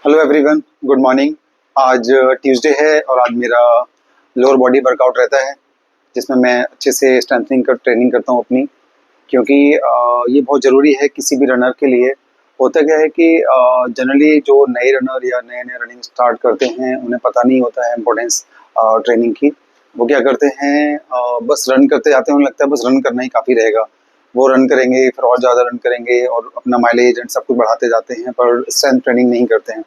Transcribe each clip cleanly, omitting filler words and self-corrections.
Hello everyone, good morning. आज Tuesday है और आज मेरा लोअर बॉडी वर्कआउट रहता है जिसमें मैं अच्छे से स्ट्रेंथनिंग कर ट्रेनिंग करता हूँ अपनी। क्योंकि ये बहुत ज़रूरी है किसी भी रनर के लिए। होता क्या है कि जनरली जो नए रनर या नए नए रनिंग स्टार्ट करते हैं उन्हें पता नहीं होता है इम्पोर्टेंस ट्रेनिंग की। वो क्या करते हैं, बस रन करते जाते हैं, उन्हें लगता है बस रन करना ही काफ़ी रहेगा। वो रन करेंगे, फिर और ज़्यादा रन करेंगे और अपना माइलेज एंड सब कुछ बढ़ाते जाते हैं, पर स्ट्रेंथ ट्रेनिंग नहीं करते हैं।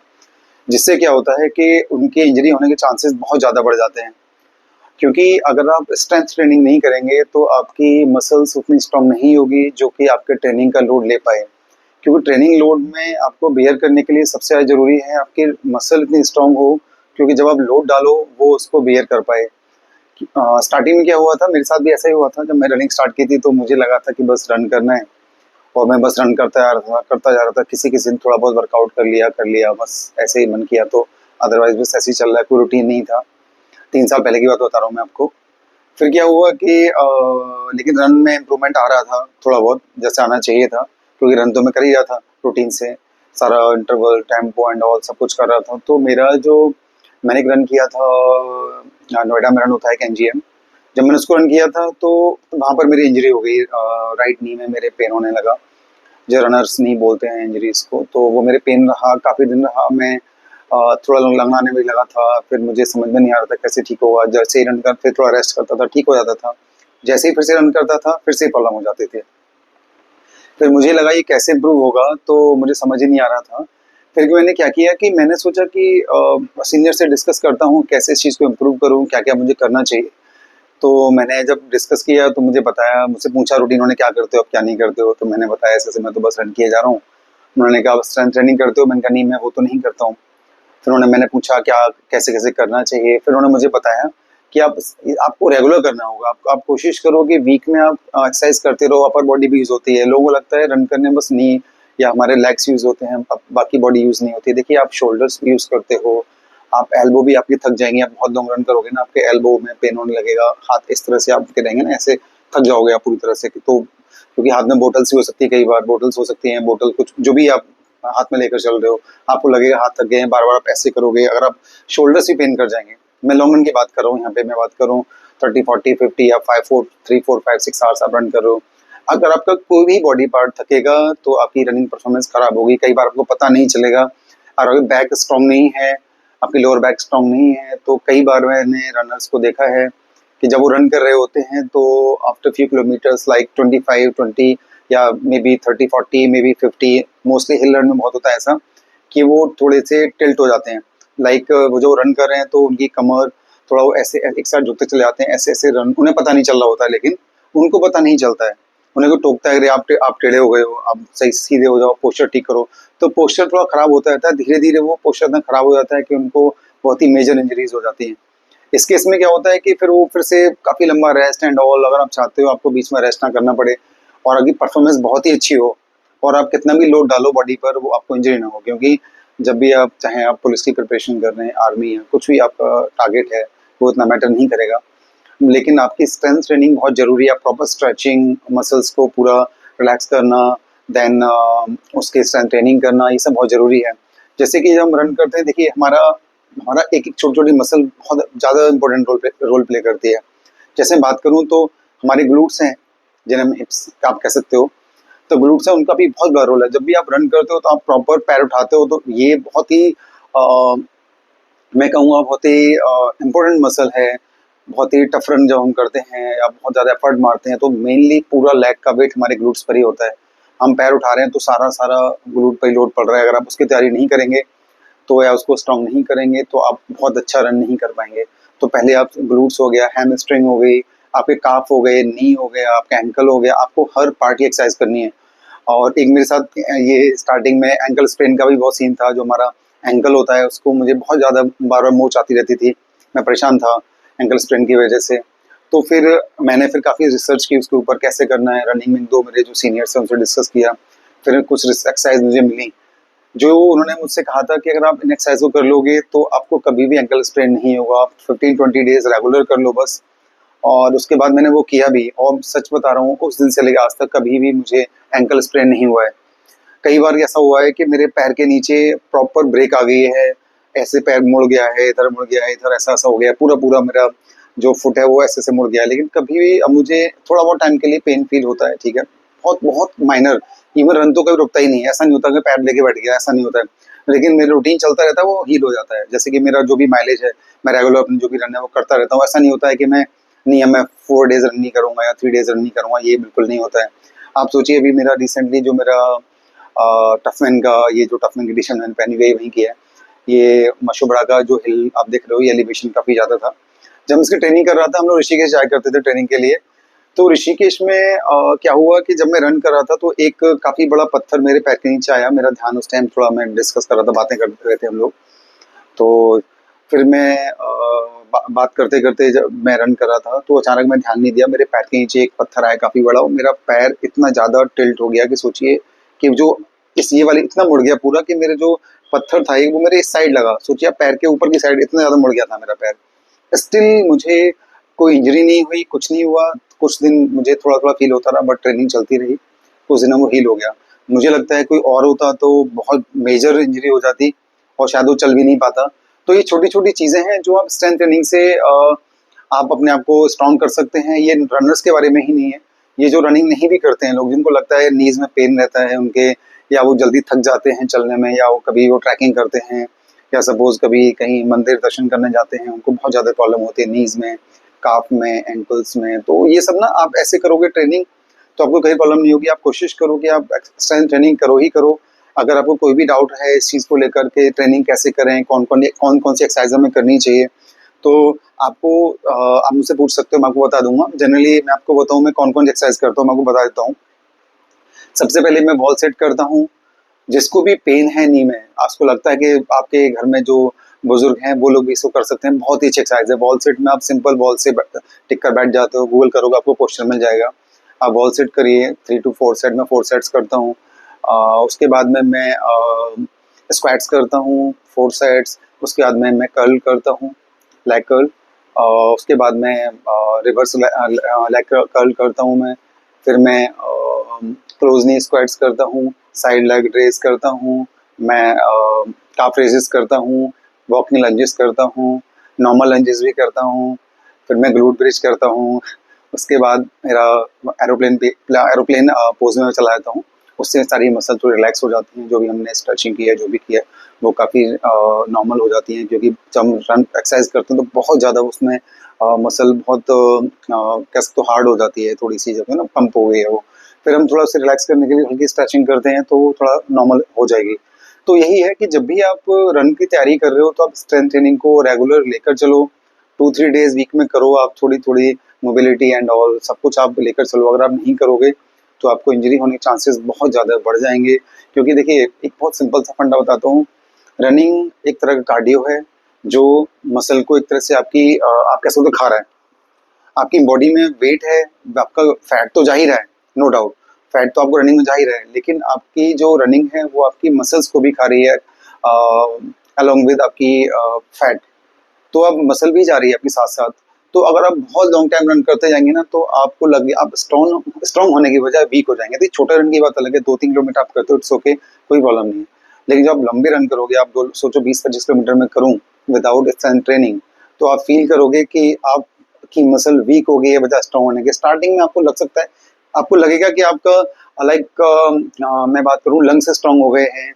जिससे क्या होता है कि उनकी इंजरी होने के चांसेस बहुत ज़्यादा बढ़ जाते हैं। क्योंकि अगर आप स्ट्रेंथ ट्रेनिंग नहीं करेंगे तो आपकी मसल्स उतनी स्ट्रांग नहीं होगी जो कि आपके ट्रेनिंग का लोड ले पाए। क्योंकि ट्रेनिंग लोड में आपको बेयर करने के लिए सबसे ज़्यादा ज़रूरी है आपकी मसल इतनी स्ट्रांग हो, क्योंकि जब आप लोड डालो वो उसको बेयर कर पाए। स्टार्टिंग में क्या हुआ था, मेरे साथ भी ऐसा ही हुआ था। जब मैं रनिंग स्टार्ट की थी तो मुझे लगा था कि बस रन करना है और मैं बस रन करता जा रहा था। किसी-किसी दिन थोड़ा बहुत वर्कआउट कर लिया, बस ऐसे ही मन किया तो। अदरवाइज़ बस ऐसे ही चल रहा है, कोई रूटीन नहीं था। 3 साल पहले की बात बता रहा हूँ मैं आपको। फिर क्या हुआ कि लेकिन रन में इम्प्रूवमेंट आ रहा था थोड़ा बहुत, जैसे आना चाहिए था, क्योंकि रन तो मैं कर ही रहा था रूटीन से। सारा इंटरवल, टेम्पो एंड ऑल सब कुछ कर रहा था। तो मेरा जो मैंने एक रन किया था, नोएडा में रन होता है एक एनजीएम। जब मैंने उसको रन किया था तो वहाँ पर मेरी इंजरी हो गई। राइट नी में मेरे पेन होने लगा। जो रनर्स नहीं बोलते हैं इंजरीज को, तो वो मेरे पेन रहा, काफ़ी दिन रहा। मैं थोड़ा लंगड़ाने भी लगा था। फिर मुझे समझ में नहीं आ रहा था कैसे ठीक होगा। जैसे ही रन कर फिर थोड़ा रेस्ट करता था, ठीक हो जाता था। जैसे ही फिर से रन करता था फिर से प्रॉब्लम हो जाते थे। फिर मुझे लगा ये कैसे इम्प्रूव होगा, तो मुझे समझ ही नहीं आ रहा था। फिर मैंने क्या किया कि मैंने सोचा कि सीनियर से डिस्कस करता हूँ कैसे इस चीज़ को इम्प्रूव करूँ, क्या क्या मुझे करना चाहिए। तो मैंने जब डिस्कस किया तो मुझे बताया, मुझसे पूछा रूटीन उन्होंने, क्या करते हो आप, क्या नहीं करते हो। तो मैंने बताया ऐसे ऐसे मैं तो बस रन किए जा रहा हूँ। उन्होंने कहा स्ट्रेंथ ट्रेनिंग करते हो, मैंने कहा नहीं मैं वो तो नहीं करता हूँ। फिर मैंने पूछा क्या कैसे कैसे करना चाहिए। फिर उन्होंने मुझे बताया कि आपको रेगुलर करना होगा। आप कोशिश करो कि वीक में आप एक्सरसाइज करते रहो। अपर बॉडी भी यूज होती है। लोगों को लगता है रन करने में बस नी या हमारे लेग्स यूज होते हैं, बाकी बॉडी यूज नहीं होती। देखिए आप शोल्डर्स भी यूज करते हो, आप एल्बो भी आपकी थक जाएंगे। आप बहुत लॉन्ग रन करोगे ना, आपके एल्बो में पेन होने लगेगा। हाथ इस तरह से आप रहेंगे ना, ऐसे थक जाओगे आप पूरी तरह से। तो क्योंकि हाथ में बोटल्स भी हो सकती है, कई बार बोटल्स हो सकती हैं, बोतल कुछ जो भी आप हाथ में लेकर चल रहे हो, आपको लगेगा हाथ थक गए हैं। बार बार आप ऐसे करोगे, अगर आप शोल्डर्स भी पेन कर जाएंगे। मैं लॉन्ग रन की बात कर रहा हूँ यहाँ पे। मैं बात करूँ 30 40 50 या 5 4 3 4 5 6 आवर्स आप रन कर रहे हो। अगर आपका कोई भी बॉडी पार्ट थकेगा तो आपकी रनिंग परफॉर्मेंस खराब होगी। कई बार आपको पता नहीं चलेगा। और अगर बैक स्ट्रांग नहीं है, आपकी लोअर बैक स्ट्रांग नहीं है, तो कई बार मैंने रनर्स को देखा है कि जब वो रन कर रहे होते हैं तो आफ्टर फ्यू किलोमीटर्स लाइक 25 20 या may be 30 40 may be 50, mostly hill run में बहुत होता है ऐसा कि वो थोड़े से टिल्ट हो जाते हैं। लाइक वो जो रन कर रहे हैं तो उनकी कमर थोड़ा वो ऐसे एक साइड झुकते चले जाते हैं, ऐसे ऐसे रन उन्हें पता नहीं चल रहा होता है, लेकिन उनको पता नहीं चलता है। उन्हें को टोकता है, अरे आप टेढ़े हो गए हो, आप सही सीधे हो जाओ, पोस्चर ठीक करो। तो पोस्चर थोड़ा खराब होता रहता है। धीरे धीरे वो पोस्चर इतना खराब हो जाता है कि उनको बहुत ही मेजर इंजरीज हो जाती हैं। इस केस में क्या होता है कि फिर वो फिर से काफ़ी लंबा रेस्ट एंड ऑल, अगर आप चाहते हो आपको बीच में रेस्ट ना करना पड़े और अगर परफॉर्मेंस बहुत ही अच्छी हो और आप कितना भी लोड डालो बॉडी पर, वो आपको इंजरी ना हो। क्योंकि जब भी आप चाहें, आप पुलिस की प्रिपरेशन कर रहे हैं, आर्मी है, कुछ भी आपका टारगेट है, वो इतना मैटर नहीं करेगा। लेकिन आपकी स्ट्रेंथ ट्रेनिंग बहुत ज़रूरी है। आप प्रॉपर स्ट्रेचिंग, मसल्स को पूरा रिलैक्स करना, देन उसके स्ट्रेंथ ट्रेनिंग करना, ये सब बहुत ज़रूरी है। जैसे कि जब हम रन करते हैं, देखिए हमारा हमारा एक एक छोटी छोटी मसल बहुत ज़्यादा इंपॉर्टेंट रोल प्ले करती है। जैसे मैं बात करूँ तो हमारे ग्लूट्स हैं, जिन्हें हम हिप्स आप कह सकते हो। तो ग्लूट्स है, उनका भी बहुत बड़ा रोल है। जब भी आप रन करते हो तो आप प्रॉपर पैर उठाते हो, तो ये बहुत ही मैं कहूँगा बहुत ही इम्पोर्टेंट मसल है। बहुत ही टफ रन जब हम करते हैं या बहुत ज़्यादा एफर्ट मारते हैं तो मेनली पूरा लेग का वेट हमारे ग्लूट्स पर ही होता है। हम पैर उठा रहे हैं तो सारा सारा ग्लूट पर ही लोड पड़ रहा है। अगर आप उसकी तैयारी नहीं करेंगे तो, या उसको स्ट्रॉन्ग नहीं करेंगे तो आप बहुत अच्छा रन नहीं कर पाएंगे। तो पहले आप ग्लूट्स हो गया, हैमस्ट्रिंग हो गई, आपके काफ हो गए, नी हो गया, आपका एंकल हो गया, आपको हर पार्ट की एक्सरसाइज करनी है। और एक मेरे साथ ये स्टार्टिंग में एंकल स्प्रेन का भी बहुत सीन था। जो हमारा एंकल होता है उसको मुझे बहुत ज़्यादा बार बार मोच आती रहती थी। मैं परेशान था एंकल स्प्रेन की वजह से। तो फिर मैंने फिर काफ़ी रिसर्च की उसके ऊपर, कैसे करना है रनिंग में। 2 मेरे जो सीनियर्स हैं उनसे डिस्कस किया। फिर कुछ एक्सरसाइज मुझे मिली जो उन्होंने मुझसे कहा था कि अगर आप इन एक्सरसाइज को कर लोगे तो आपको कभी भी एंकल स्प्रेन नहीं होगा। आप 15 20 डेज रेगुलर कर लो बस। और उसके बाद मैंने वो किया भी, और सच बता रहा हूँ उस दिन से लेकर आज तक कभी भी मुझे एंकल स्प्रेन नहीं हुआ है। कई बार ऐसा हुआ है कि मेरे पैर के नीचे प्रॉपर ब्रेक आ गई है, ऐसे पैर मुड़ गया है, इधर मुड़ गया है, इधर ऐसा ऐसा हो गया है, पूरा पूरा मेरा जो फुट है वो ऐसे से मुड़ गया है। लेकिन कभी भी अब मुझे थोड़ा बहुत टाइम के लिए पेन फील होता है, ठीक है, बहुत बहुत माइनर। इवन रन तो कभी रुकता ही नहीं है, ऐसा नहीं होता कि पैर लेके बैठ गया, ऐसा नहीं होता है। लेकिन मेरा रूटीन चलता रहता है, वो हील हो जाता है। जैसे कि मेरा जो भी माइलेज है, मैं रेगुलर अपनी जो भी रन है वो करता रहता हूँ। ऐसा नहीं होता है कि मैं नहीं, अब मैं 4 डेज रन नहीं करूंगा या 3 डेज रन नहीं करूंगा, ये बिल्कुल नहीं होता है। आप सोचिए, अभी मेरा रिसेंटली जो मेरा टफमैन का, ये जो टफमैन की एडिशन मैंने पहनी हुई है वहीं की है, ये मशोबरा का जो हिल आप देख रहे हो, ये एलिवेशन काफी ज्यादा था। जब इसकी ट्रेनिंग कर रहा था, हम लोग ऋषिकेश जाया करते थे ट्रेनिंग के लिए। तो ऋषिकेश में क्या हुआ कि जब मैं रन कर रहा था तो एक काफी बड़ा पत्थर मेरे पैर के नीचे आया। मेरा ध्यान उस टाइम, थोड़ा मैं डिस्कस कर रहा था, बातें कर रहे थे हम लोग। तो फिर मैं बात करते करते जब मैं रन कर रहा था तो अचानक मैं ध्यान नहीं दिया, मेरे पैर के नीचे एक पत्थर आया काफी बड़ा, और मेरा पैर इतना ज्यादा टिल्ट हो गया कि सोचिए कि जो इस ये वाली इतना मुड़ गया पूरा कि मेरे जो पत्थर था वो मेरे इस साइड लगा। सोचिए पैर के ऊपर की साइड इतना ज्यादा मुड़ गया था मेरा पैर। स्टिल मुझे कोई इंजरी नहीं हुई, कुछ नहीं हुआ। कुछ दिन मुझे थोड़ा थोड़ा फील होता रहा, बट ट्रेनिंग चलती रही, कुछ दिनों में हील हो गया। मुझे लगता है कोई और होता तो बहुत मेजर इंजरी हो जाती और शायद वो चल भी नहीं पाता। तो ये छोटी छोटी चीजें हैं जो आप स्ट्रेंथ ट्रेनिंग से आप अपने आप को स्ट्रॉन्ग कर सकते हैं। ये रनर्स के बारे में ही नहीं है, ये जो रनिंग नहीं भी करते हैं लोग, जिनको लगता है नीज में पेन रहता है उनके, या वो जल्दी थक जाते हैं चलने में, या वो कभी वो ट्रैकिंग करते हैं, या सपोज कभी कहीं मंदिर दर्शन करने जाते हैं, उनको बहुत ज्यादा प्रॉब्लम होती है नीज में, काफ में, एंकल्स में। तो ये सब ना आप ऐसे करोगे ट्रेनिंग तो आपको कोई प्रॉब्लम नहीं होगी। आप कोशिश करो कि आप स्ट्रेंथ ट्रेनिंग करो ही करो। अगर आपको कोई भी डाउट है इस चीज को लेकर के, ट्रेनिंग कैसे करें, कौन कौन सी एक्सरसाइज हमें करनी चाहिए, तो आपको आप मुझसे पूछ सकते हो, मैं आपको बता दूंगा। जनरली मैं आपको बताऊं मैं कौन कौन सी एक्सरसाइज करता हूँ, मैं आपको बता देता हूँ। सबसे पहले मैं वॉल सेट करता हूँ। जिसको भी पेन है नी में, आपको लगता है कि आपके घर में जो बुजुर्ग हैं वो लोग भी इसको कर सकते हैं, बहुत ही अच्छी एक्सरसाइज है। वॉल सेट में आप सिंपल वॉल से टिक कर बैठ जाते हो, गूगल करोगे आपको पोस्टर मिल जाएगा। आप वॉल सेट करिए 3 to 4 सेट में, 4 सेट्स करता हूँ। उसके बाद में मैं स्क्वाट्स करता हूँ 4 सेट्स। उसके बाद में मैं कर्ल करता हूँ, लेग कर्ल। उसके बाद में रिवर्स लेग कर्ल करता हूँ मैं। फिर मैं क्लोज नी स्क्वाट्स करता हूँ, साइड लेग रेज करता हूँ मैं, काफ रेजेस करता हूँ, वॉकिंग लंजेस करता हूँ, नॉर्मल लंजेस भी करता हूँ। फिर मैं ग्लूट ब्रिज करता हूँ। उसके बाद मेरा एरोप्लेन पोज में मैं चला जाता हूँ। उससे सारी मसल थोड़ी रिलैक्स हो जाती हैं, जो भी हमने स्ट्रेचिंग की है, जो भी किया है वो काफ़ी नॉर्मल हो जाती हैं। क्योंकि जब हम रन एक्सरसाइज करते हैं तो बहुत ज़्यादा उसमें मसल बहुत कैसे तो हार्ड हो जाती है, थोड़ी सी जब है ना पंप हो गई है वो। फिर हम थोड़ा उसे रिलैक्स करने के लिए हल्की स्ट्रेचिंग करते हैं तो थोड़ा नॉर्मल हो जाएगी। तो यही है कि जब भी आप रन की तैयारी कर रहे हो तो आप स्ट्रेंथ ट्रेनिंग को रेगुलर लेकर चलो। 2-3 डेज वीक में करो आप, थोड़ी थोड़ी मोबिलिटी एंड ऑल सब कुछ आप लेकर चलो। अगर आप नहीं करोगे तो आपको इंजरी होने के चांसेस बहुत ज़्यादा बढ़ जाएंगे। क्योंकि देखिए, एक बहुत सिंपल सा फंडा बताता हूँ। रनिंग एक तरह का कार्डियो है जो मसल को एक तरह से आपकी आप कैसे बोलते खा रहा है। आपकी बॉडी में वेट है, आपका फैट तो जा ही रहा है, नो डाउट, फैट तो आपको रनिंग में जा ही रहा है, लेकिन आपकी जो रनिंग है वो आपकी मसल्स को भी खा रही है अलोंग विद आपकी फैट। तो अब मसल भी जा रही है आपके साथ साथ। तो अगर आप बहुत लॉन्ग टाइम रन करते जाएंगे ना तो आपको लगे आप स्ट्रॉन्ग होने की बजाय वीक हो जाएंगे। तो छोटे रन की बात अलग है, 2-3 किलोमीटर आप करते हो, इट्स ओके, कोई प्रॉब्लम नहीं है। लेकिन जब आप लंबे रन करोगे, आप सोचो 20-25 किलोमीटर में करूँ विदाउट ट्रेनिंग, तो आप फील करोगे कि आपकी मसल वीक हो गई है बजाय स्ट्रॉन्ग होने के। स्टार्टिंग में आपको लग सकता है, आपको लगेगा कि आपका लाइक मैं बात करूँ लंग से स्ट्रॉन्ग हो गए हैं,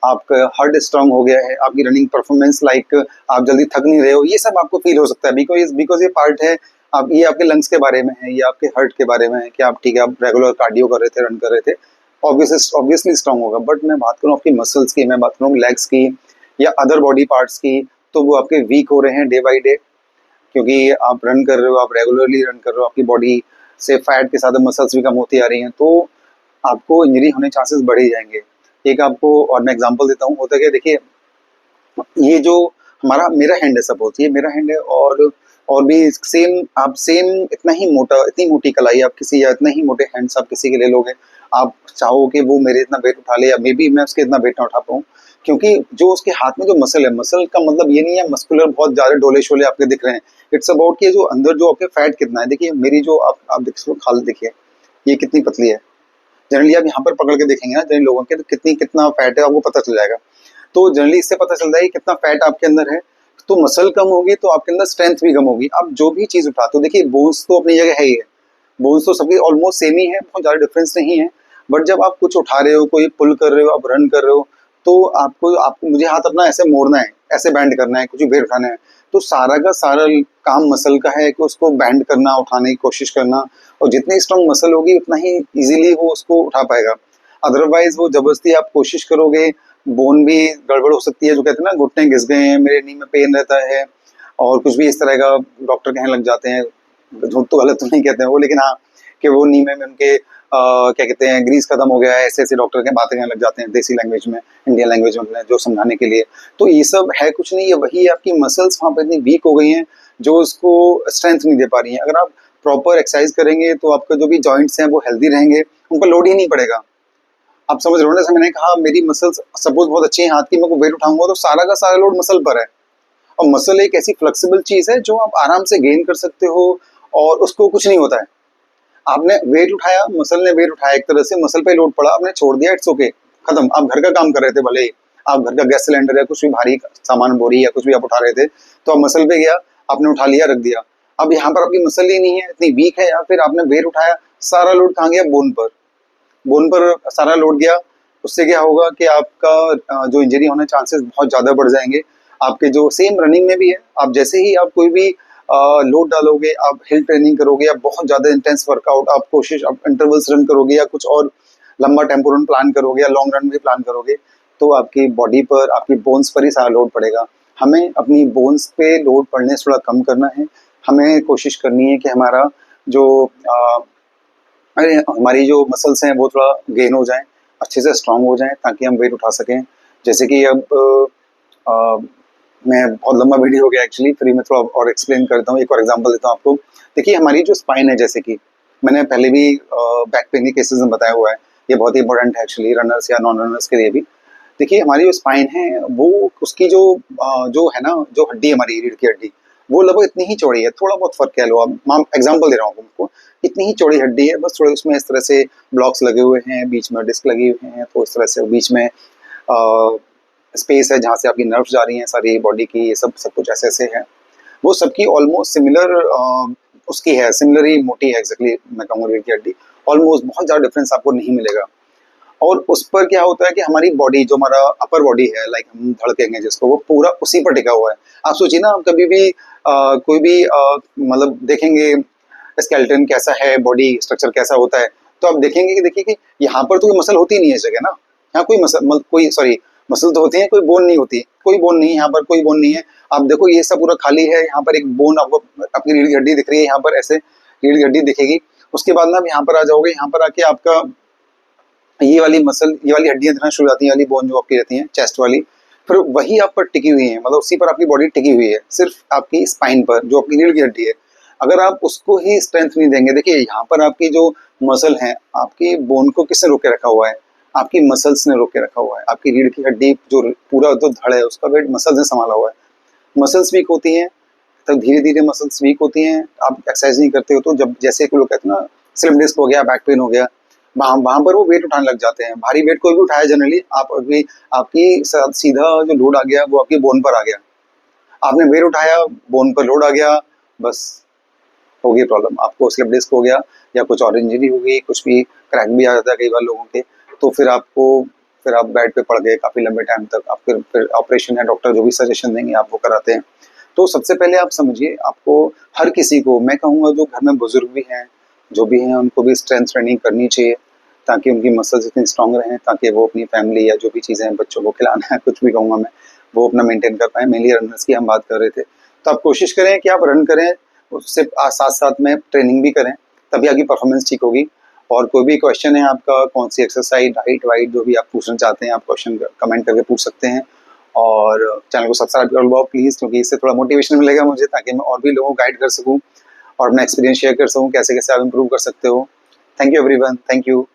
आपका हार्ट स्ट्रांग हो गया है, आपकी रनिंग परफॉर्मेंस लाइक आप जल्दी थक नहीं रहे हो, ये सब आपको फील हो सकता है। बिकॉज ये पार्ट है, आप ये आपके लंग्स के बारे में है, ये आपके हार्ट के बारे में है कि आप ठीक है, आप रेगुलर कार्डियो कर रहे थे, रन कर रहे थे, ऑब्वियसली स्ट्रांग होगा। बट मैं बात करूँ आपकी मसल्स की, मैं बात करूँ लेग्स की या अदर बॉडी पार्ट्स की, तो वो आपके वीक हो रहे हैं डे बाई डे। क्योंकि आप रन कर रहे हो, आप रेगुलरली रन कर रहे हो, आपकी बॉडी से फैट के साथ मसल्स भी कम होती आ रही हैं, तो आपको इंजरी होने के चांसेस बढ़ ही जाएंगे। एक आपको और मैं एग्जांपल देता हूँ, होता है क्या, देखिए ये जो हमारा मेरा हैंड है, सपोज ये मेरा हैंड है, और भी सेम, आप सेम इतना ही मोटा, इतनी मोटी कलाई आप किसी, या इतना ही मोटे हैंड्स आप किसी के ले लोगे, आप चाहो कि वो मेरे इतना वेट उठा ले, या मे बी मैं उसके इतना वेट ना उठा पाऊँ। क्योंकि जो उसके हाथ में जो मसल है, मसल का मतलब ये नहीं है मस्कुलर बहुत ज्यादा डोले शोले आपके दिख रहे हैं। इट्स अबाउट कि जो अंदर जो आपके फैट कितना है। देखिए मेरी जो आप देख खाल देखिए, ये कितनी पतली है, जनरली आप यहाँ पर पकड़ के देखेंगे ना जनरली लोगों के, तो कितना फैट है आपको पता चल जाएगा। तो जनरली इससे पता चलता है कि कितना फैट आपके अंदर है। तो मसल कम होगी तो आपके अंदर स्ट्रेंथ भी कम होगी। आप जो भी चीज उठाते हो, देखिए बोन्स तो अपनी जगह है ही है, बोन्स तो सबकी ऑलमोस्ट सेम ही है, बहुत ज्यादा डिफरेंस नहीं है। बट जब आप कुछ उठा रहे हो, कोई पुल कर रहे हो, आप रन कर रहे हो, तो आपको मुझे हाथ अपना ऐसे मोड़ना है, ऐसे बैंड करना है, कुछ भी वेट उठाना है, तो सारा का सारा काम मसल का है कि उसको बैंड करना, उठाने की कोशिश करना। और जितनी स्ट्रांग मसल होगी उतना ही इजीली वो उसको उठा पाएगा। अदरवाइज वो जबरदस्ती आप कोशिश करोगे, बोन भी गड़बड़ हो सकती है। जो कहते हैं ना घुटने घिस गए हैं, मेरे नी में पेन रहता है, और कुछ भी इस तरह का डॉक्टर कहने लग जाते हैं। झूठ तो गलत तो नहीं कहते हैं वो, लेकिन हाँ कि वो नी में उनके क्या कहते हैं ग्रीस खत्म हो गया है, ऐसे ऐसे डॉक्टर के बातें कहने लग जाते हैं देसी लैंग्वेज में, इंडियन लैंग्वेज में, जो समझाने के लिए। तो ये सब है कुछ नहीं, ये वही आपकी मसल्स वहाँ पर इतनी वीक हो गई हैं जो उसको स्ट्रेंथ नहीं दे पा रही हैं। अगर आप प्रॉपर एक्सरसाइज करेंगे तो आपका जो भी जॉइंट्स हैं वो हेल्दी रहेंगे, उन पर लोड ही नहीं पड़ेगा। आप समझ रहे हो ना, जैसे मैंने कहा मेरी मसल्स सपोज बहुत अच्छी हैं हाथ की, मैं को वेट उठाऊंगा तो सारा का सारा लोड मसल पर है। और मसल एक ऐसी फ्लेक्सिबल चीज है जो आप आराम से गेन कर सकते हो, और उसको कुछ नहीं होता है। आपने वेट उठाया, मसल ने वेट उठाया, एक तरह से मसल पे लोड पड़ा, आपने छोड़ दिया, इट्स ओके, खत्म। आप घर का काम कर रहे थे, भले ही आप घर का गैस सिलेंडर या कुछ भी भारी सामान, बोरी या कुछ भी आप उठा रहे थे, तो आप मसल पे गया, आपने उठा लिया, रख दिया। अब यहाँ पर आपकी मसल ही नहीं है, इतनी वीक है, या फिर आपने वेट उठाया, सारा लोड कहाँ गया, बोन पर। बोन पर सारा लोड गया। उससे क्या होगा कि आपका जो इंजरी होने चांसेस बहुत ज़्यादा बढ़ जाएंगे। आपके जो सेम रनिंग में भी है, आप जैसे ही आप कोई भी लोड डालोगे, आप हिल ट्रेनिंग करोगे या बहुत ज़्यादा इंटेंस वर्कआउट, आप इंटरवल्स रन करोगे या कुछ और लंबा टेम्पो रन प्लान करोगे या लॉन्ग रन भी प्लान करोगे, तो आपकी बॉडी पर, आपकी बोन्स पर ही सारा लोड पड़ेगा। हमें अपनी बोन्स पे लोड पड़ने से थोड़ा कम करना है। हमें कोशिश करनी है कि हमारा जो अरे हमारी जो मसल्स हैं वो थोड़ा गेन हो जाएं, अच्छे से स्ट्रांग हो जाएं, ताकि हम वेट उठा सकें। जैसे कि अब अ, मैं बहुत लंबा वीडियो हो गया एक्चुअली, फिर मैं थोड़ा और एक्सप्लेन करता हूँ, एक और एग्जांपल देता हूँ आपको। देखिए हमारी जो स्पाइन है, जैसे कि मैंने पहले भी बैक पेन के केसेस में बताया हुआ है, ये बहुत ही इंपॉर्टेंट है एक्चुअली रनर्स या नॉन रनर्स के लिए भी। देखिए हमारी जो स्पाइन है वो, उसकी जो है ना, जो हड्डी है हमारी रीढ़ की हड्डी, वो लगभग इतनी ही चौड़ी है, थोड़ा बहुत फर्क कह लो आप, मैं एग्जांपल दे रहा हूँ आपको। इतनी ही चौड़ी हड्डी है, बस थोड़े उसमें इस तरह से ब्लॉक्स लगे हुए हैं, बीच में डिस्क लगे हुए हैं, तो इस तरह से बीच में स्पेस है जहाँ से आपकी नर्व्स जा रही हैं सारी बॉडी की, ये सब सब कुछ ऐसे ऐसे है। वो सबकी ऑलमोस्ट सिमिलर उसकी है, सिमिलर ही मोटी है एग्जैक्टली, मैं कहूँगा रीढ़ की हड्डी। ऑलमोस्ट बहुत ज़्यादा डिफरेंस आपको नहीं मिलेगा। और उस पर क्या होता है कि हमारी बॉडी, जो हमारा अपर बॉडी है, लाइक हम धड़केंगे जिसको, वो पूरा उसी पर टिका हुआ है। आप सोचिए ना, आप कभी भी कोई भी मतलब देखेंगे स्केलेटन कैसा है, बॉडी स्ट्रक्चर कैसा होता है, तो आप देखेंगे कि देखिए कि यहाँ पर तो कोई मसल होती नहीं है इस जगह ना, यहाँ कोई कोई सॉरी मसल तो होती है, कोई बोन नहीं होती, कोई बोन नहीं है यहाँ पर, कोई बोन नहीं है। आप देखो ये सब पूरा खाली है, यहाँ पर एक बोन आपको अपनी रीढ़ की हड्डी दिख रही है, यहाँ पर ऐसे रीढ़ की हड्डी दिखेगी। उसके बाद ना आप यहाँ पर आ जाओगे, यहाँ पर आके आपका ये वाली मसल, ये वाली हड्डियां दिखना शुरू हो जाती हैं, वाली बोन जो आपकी रहती हैं चेस्ट वाली, फिर वही आप पर टिकी हुई है, मतलब उसी पर आपकी बॉडी टिकी हुई है, सिर्फ आपकी स्पाइन पर जो आपकी रीढ़ की हड्डी है। अगर आप उसको ही स्ट्रेंथ नहीं देंगे, देखिए यहाँ पर आपकी जो मसल है, आपकी बोन को किसने रोक के रखा हुआ है, आपकी मसल्स ने रोक के रखा हुआ है। आपकी रीढ़ की हड्डी जो पूरा जो धड़ है उसका वेट मसल्स ने संभाला हुआ है। मसल्स वीक होती हैं तब धीरे धीरे मसल्स वीक होती हैं, आप एक्सरसाइज नहीं करते हो तो, जब जैसे लोग कहते हैं ना स्लिप डिस्क हो गया, बैक पेन हो गया, वहाँ वहाँ पर वो वेट उठाने लग जाते हैं। भारी वेट कोई भी उठाया जनरली, आप अभी आपकी सीधा जो लोड आ गया वो आपकी बोन पर आ गया, आपने वेट उठाया, बोन पर लोड आ गया, बस हो गई प्रॉब्लम। आपको स्लिप डिस्क हो गया या कुछ और इंजरी हो गई, कुछ भी क्रैक भी आ जाता है कई बार लोगों के, तो फिर आप बेड पे पड़ गए काफ़ी लंबे टाइम तक। आप फिर ऑपरेशन है, डॉक्टर जो भी सजेशन देंगे आप वो कराते हैं। तो सबसे पहले आप समझिए, आपको हर किसी को मैं कहूँगा, जो घर में बुजुर्ग भी हैं, जो भी हैं, उनको भी स्ट्रेंथ ट्रेनिंग करनी चाहिए, ताकि उनकी मसल्स इतनी स्ट्रांग रहें, ताकि वो अपनी फैमिली या जो भी चीज़ें हैं, बच्चों को खिलाना है, कुछ भी कहूँगा मैं, वो अपना मेंटेन कर पाएँ। मेनली रनर्स की हम बात कर रहे थे, तो आप कोशिश करें कि आप रन करें, उससे साथ साथ में ट्रेनिंग भी करें, तभी आपकी परफॉर्मेंस ठीक होगी। और कोई भी क्वेश्चन है आपका, कौन सी एक्सरसाइज, डाइट वाइट जो भी आप पूछना चाहते हैं, आप क्वेश्चन कमेंट करके पूछ सकते हैं। और चैनल को सब्सक्राइब कर लो प्लीज़, क्योंकि इससे थोड़ा मोटिवेशन मिलेगा मुझे, ताकि मैं और भी लोगों को गाइड कर सकूँ और अपना एक्सपीरियंस शेयर कर सकूँ, कैसे कैसे आप इम्प्रूव कर सकते हो। Thank you everyone, thank you.